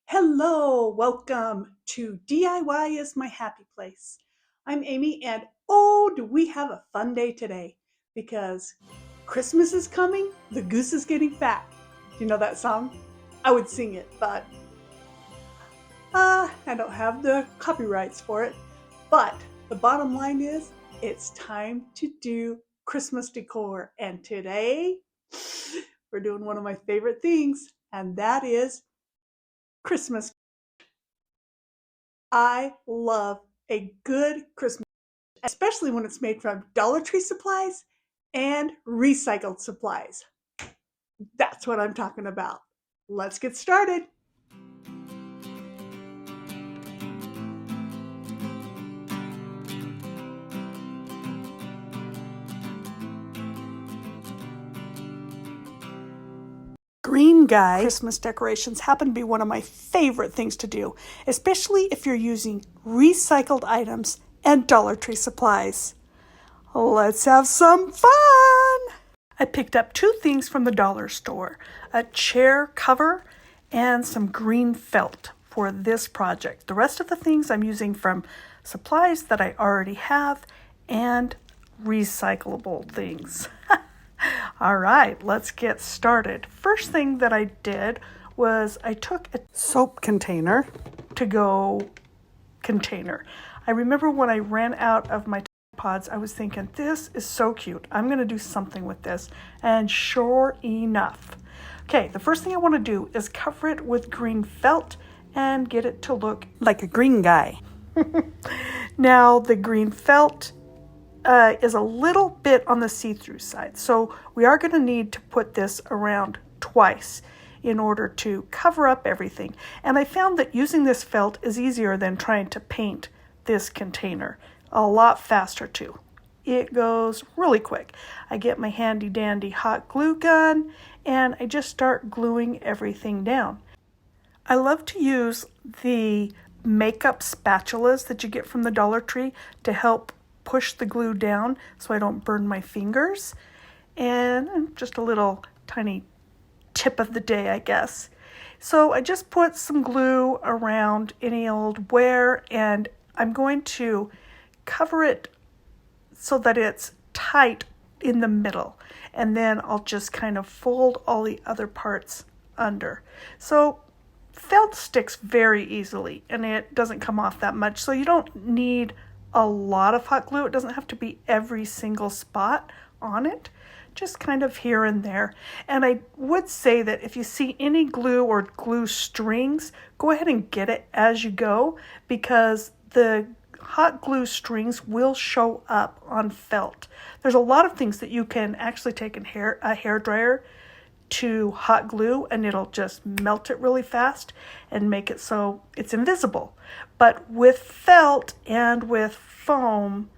Hello, welcome to DIY is my happy place. I'm Amy, and oh, do we have a fun day today because Christmas is coming, the goose is getting fat. Do you know that song? I would sing it, but I don't have the copyrights for it. But the bottom line is, it's time to do Christmas decor, and today we're doing one of my favorite things, and that is Christmas. I love a good Christmas, especially when it's made from Dollar Tree supplies and recycled supplies. That's what I'm talking about. Let's get started. Green guy Christmas decorations happen to be one of my favorite things to do, especially if you're using recycled items and Dollar Tree supplies. Let's have some fun! I picked up two things from the dollar store, a chair cover and some green felt for this project. The rest of the things I'm using from supplies that I already have and recyclable things. All right, let's get started. First thing that I did was I took a soap container, to-go container. I remember when I ran out of my pods, I was thinking, this is so cute. I'm going to do something with this. And sure enough. Okay, the first thing I want to do is cover it with green felt and get it to look like a green guy. Now, the green felt is a little bit on the see-through side. So we are going to need to put this around twice in order to cover up everything. And I found that using this felt is easier than trying to paint this container. A lot faster too. It goes really quick. I get my handy dandy hot glue gun and I just start gluing everything down. I love to use the makeup spatulas that you get from the Dollar Tree to help push the glue down so I don't burn my fingers. And just a little tiny tip of the day, I guess. So I just put some glue around any old wear and I'm going to cover it so that it's tight in the middle. And then I'll just kind of fold all the other parts under. So felt sticks very easily and it doesn't come off that much. So you don't need a lot of hot glue. It doesn't have to be every single spot on it, just kind of here and there. And I would say that if you see any glue or glue strings, go ahead and get it as you go because the hot glue strings will show up on felt. There's a lot of things that you can actually take a hair dryer to hot glue and it'll just melt it really fast and make it so it's invisible. But with felt and with foam,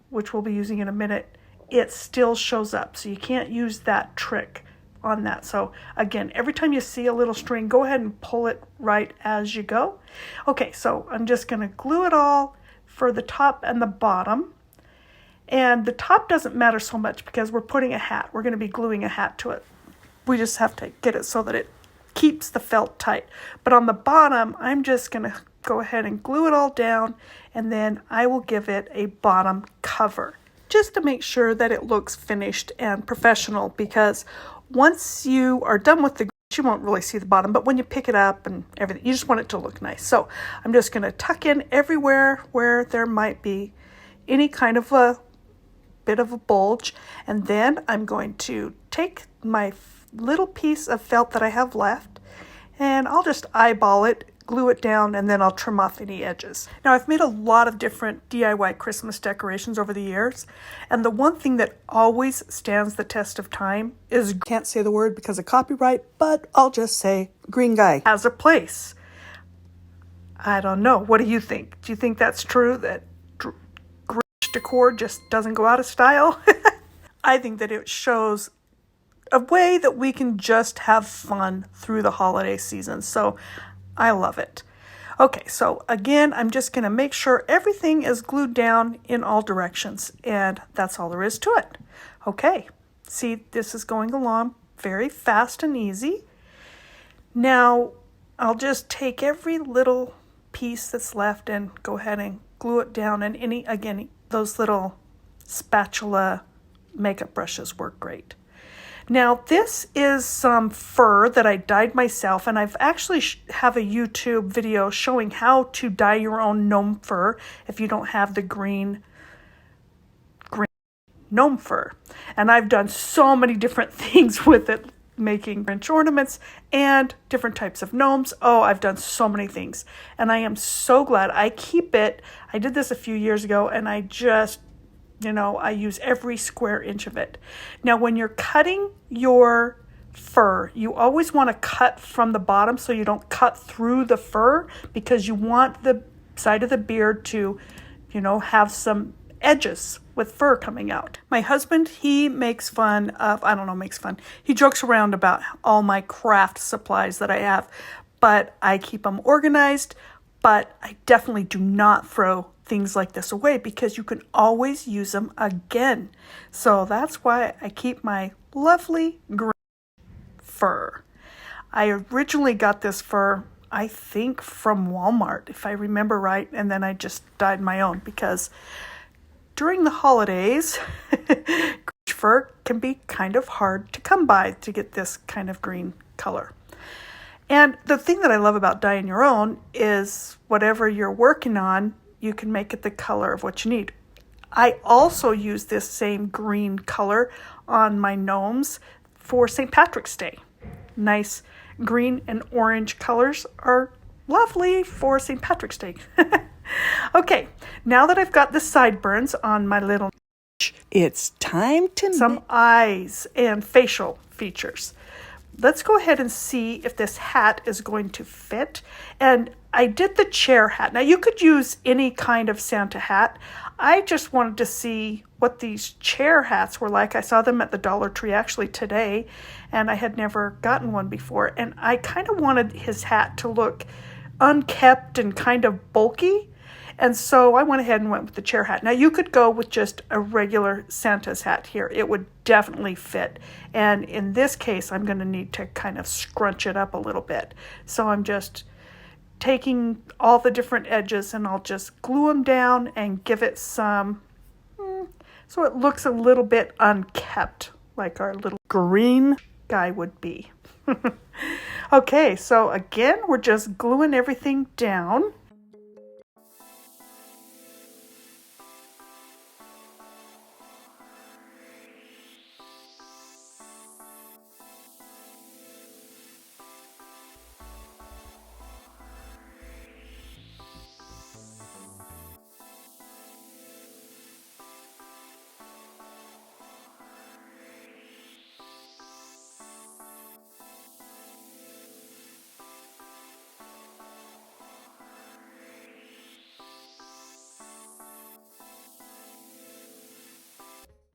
which we'll be using in a minute, it still shows up. So you can't use that trick on that. So again, every time you see a little string, go ahead and pull it right as you go. Okay, so I'm just going to glue it all for the top and the bottom. And the top doesn't matter so much because we're putting a hat. We're going to be gluing a hat to it. We just have to get it so that it keeps the felt tight. But on the bottom, I'm just going to go ahead and glue it all down, and then I will give it a bottom cover just to make sure that it looks finished and professional, because once you are done with the you won't really see the bottom, but when you pick it up and everything, you just want it to look nice. So I'm just going to tuck in everywhere where there might be any kind of a bit of a bulge, and then I'm going to take my little piece of felt that I have left and I'll just eyeball it, glue it down, and then I'll trim off any edges. Now, I've made a lot of different DIY Christmas decorations over the years, and the one thing that always stands the test of time is, can't say the word because of copyright, but I'll just say green guy has a place. I don't know. What do you think? Do you think that's true, that decor just doesn't go out of style? I think that it shows a way that we can just have fun through the holiday season. So I love it. Okay, so again, I'm just going to make sure everything is glued down in all directions, and that's all there is to it. Okay, see, this is going along very fast and easy. Now, I'll just take every little piece that's left and go ahead and glue it down. And again, those little spatula makeup brushes work great. Now this is some fur that I dyed myself, and I've actually have a YouTube video showing how to dye your own gnome fur if you don't have the green gnome fur. And I've done so many different things with it, making French ornaments and different types of gnomes. Oh, I've done so many things, and I am so glad I keep it. I did this a few years ago, and I just, I use every square inch of it. Now, when you're cutting your fur, you always want to cut from the bottom so you don't cut through the fur, because you want the side of the beard to, have some edges with fur coming out. My husband, he makes fun of, he jokes around about all my craft supplies that I have, but I keep them organized, but I definitely do not throw things like this away, because you can always use them again. So that's why I keep my lovely green fur. I originally got this fur, I think, from Walmart, if I remember right, and then I just dyed my own, because during the holidays, fur can be kind of hard to come by to get this kind of green color. And the thing that I love about dyeing your own is whatever you're working on, you can make it the color of what you need. I also use this same green color on my gnomes for St. Patrick's Day. Nice green and orange colors are lovely for St. Patrick's Day. Okay, now that I've got the sideburns on my little, it's time to some eyes and facial features. Let's go ahead and see if this hat is going to fit. And I did the chair hat. Now, you could use any kind of Santa hat. I just wanted to see what these chair hats were like. I saw them at the Dollar Tree actually today, and I had never gotten one before. And I kind of wanted his hat to look unkept and kind of bulky. And so I went ahead and went with the chair hat. Now, you could go with just a regular Santa's hat here. It would definitely fit. And in this case, I'm going to need to kind of scrunch it up a little bit. So I'm just taking all the different edges, and I'll just glue them down and give it some, so it looks a little bit unkept, like our little green guy would be. Okay, so again, we're just gluing everything down.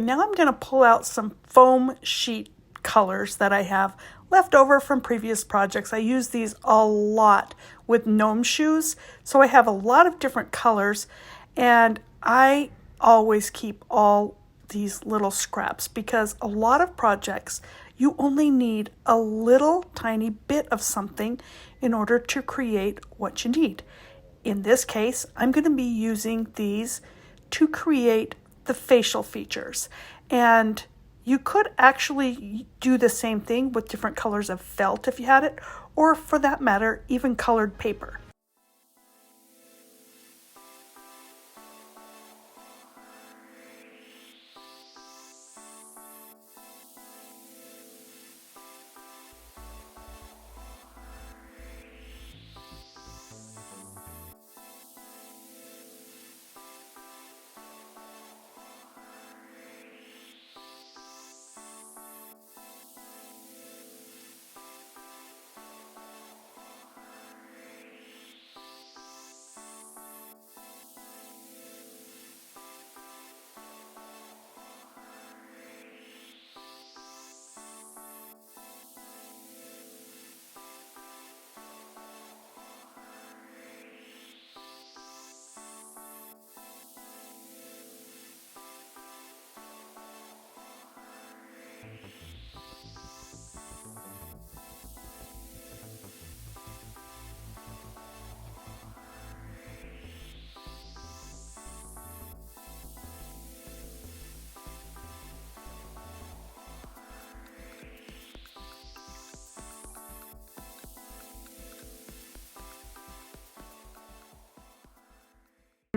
Now I'm going to pull out some foam sheet colors that I have left over from previous projects. I use these a lot with gnome shoes, so I have a lot of different colors, and I always keep all these little scraps, because a lot of projects you only need a little tiny bit of something in order to create what you need. In this case, I'm going to be using these to create the facial features. And you could actually do the same thing with different colors of felt if you had it, or for that matter, even colored paper.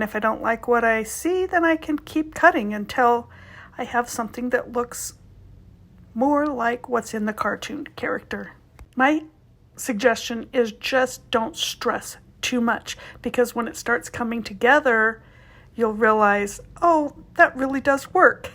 And if I don't like what I see, then I can keep cutting until I have something that looks more like what's in the cartoon character. My suggestion is just don't stress too much, because when it starts coming together, you'll realize, oh, that really does work.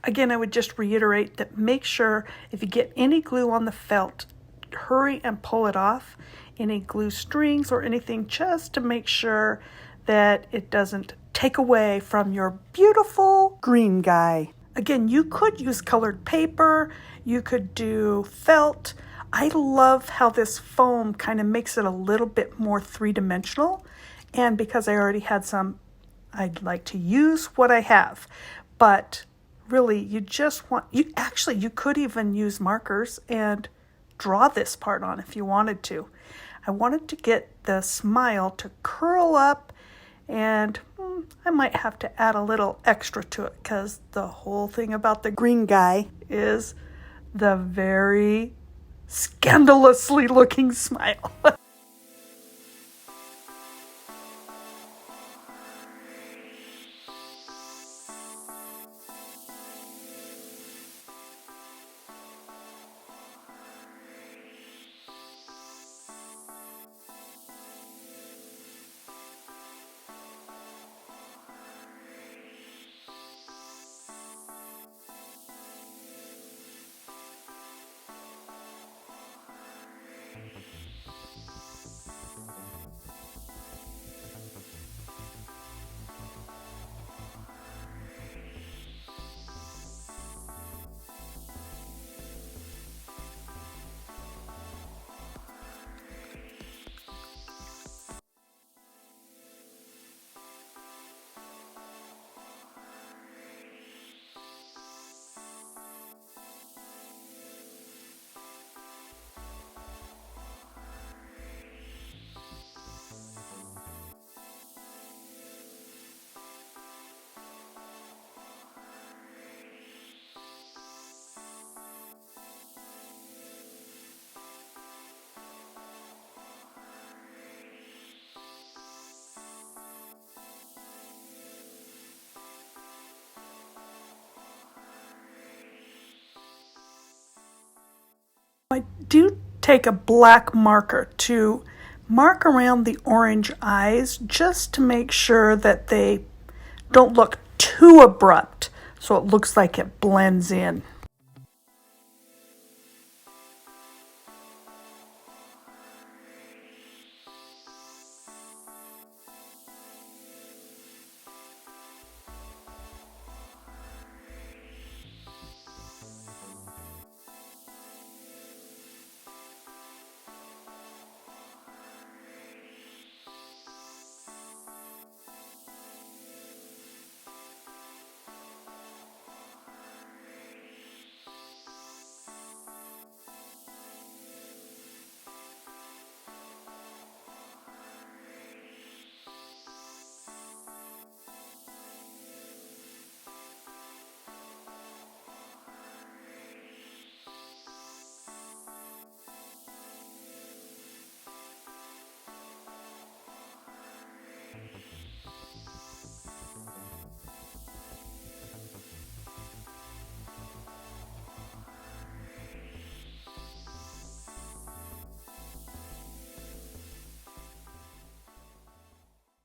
Again, I would just reiterate that make sure if you get any glue on the felt, hurry and pull it off. Any glue strings or anything, just to make sure that it doesn't take away from your beautiful green guy. Again, you could use colored paper, you could do felt. I love how this foam kind of makes it a little bit more three-dimensional, and because I already had some, I'd like to use what I have. But really, you just want, you could even use markers and draw this part on if you wanted to. I wanted to get the smile to curl up, and I might have to add a little extra to it, because the whole thing about the green guy is the very scandalously looking smile. I do take a black marker to mark around the orange eyes just to make sure that they don't look too abrupt, so it looks like it blends in.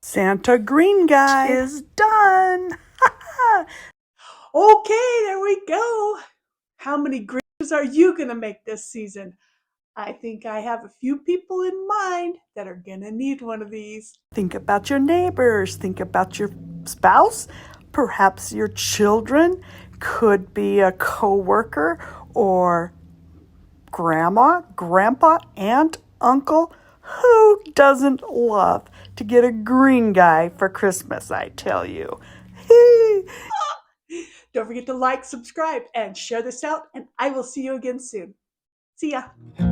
Santa Green Guy is done. Okay, there we go. How many Grinches are you going to make this season? I think I have a few people in mind that are going to need one of these. Think about your neighbors. Think about your spouse. Perhaps your children. Could be a coworker or grandma, grandpa, aunt, uncle. Who doesn't love to get a green guy for Christmas, I tell you? Don't forget to like, subscribe, and share this out, and I will see you again soon. See ya.